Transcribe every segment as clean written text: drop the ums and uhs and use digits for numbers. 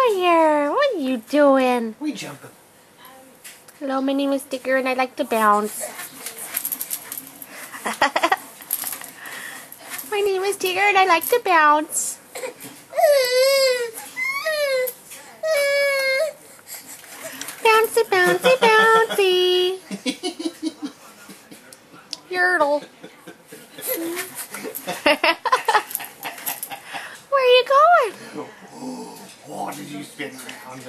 Fire! What are you doing? We jumping. Hello, my name is Tigger and I like to bounce. My name is Tigger and I like to bounce. Bouncy, bouncy, bouncy. Yertle. Where are you going? Oh, did you spin around?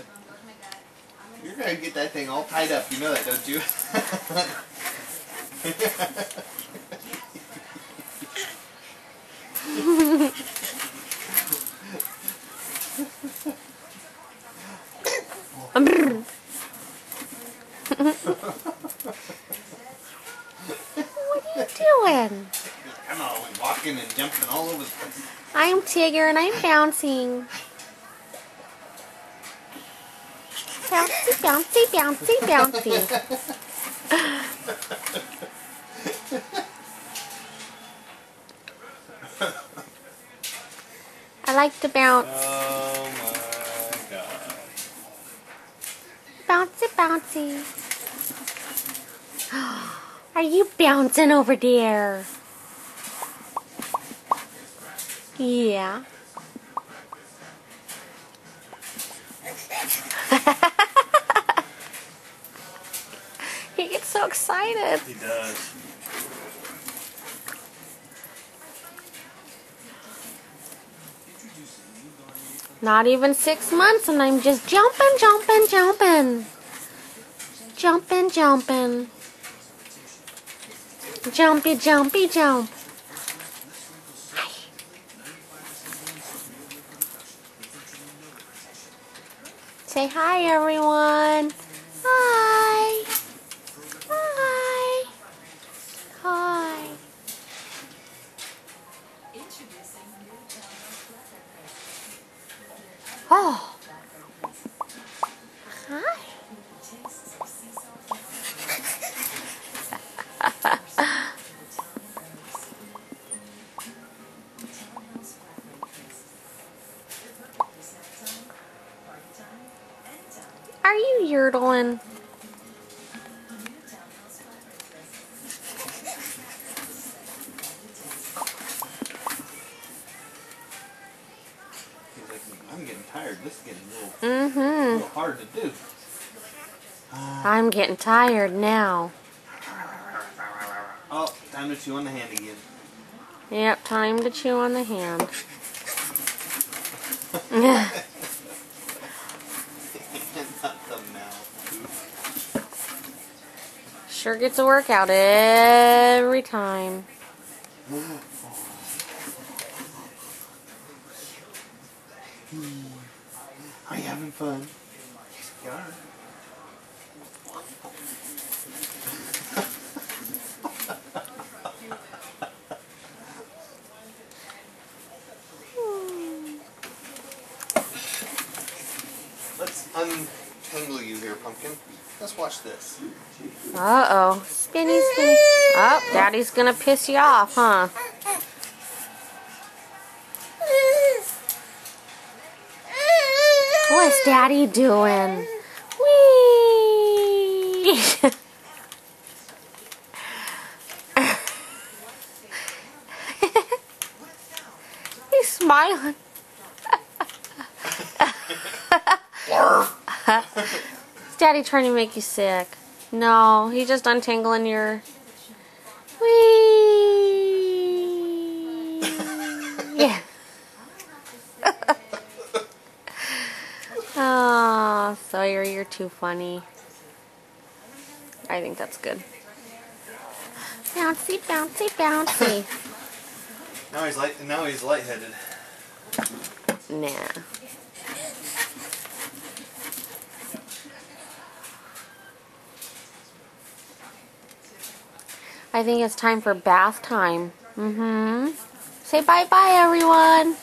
You're gonna get that thing all tied up. You know that, don't you? What are you doing? Come on, we're walking and jumping all over the place. I'm Tigger and I'm bouncing. Bouncy, bouncy, bouncy, bouncy. I like to bounce. Oh my God. Bouncy, bouncy. Are you bouncing over there? Yeah. He gets so excited. He does. Not even 6 months and I'm just jumping, jumping, jumping. Jumping, jumping. Jumpy, jumpy, jump. Hi. Say hi, everyone. Hi. Hi. Hi. Oh. Hi. Are you yertling? He's like, I'm getting tired. This is getting a little hard to do. I'm getting tired now. Oh, time to chew on the hand again. Yep, time to chew on the hand. Not the mouth. Sure gets a workout every time. Are you having fun? You are. Let's untangle you here, Pumpkin. Let's watch this. Uh-oh. Spinny, spinny. Oh, Daddy's gonna piss you off, huh? What's Daddy doing? Whee! He's smiling. Is Daddy trying to make you sick? No, he's just untangling your... Whee! Yeah. Oh, Sawyer, you're too funny. I think that's good. Bouncy, bouncy, bouncy. Now he's lightheaded. Nah. I think it's time for bath time. Say bye-bye, everyone.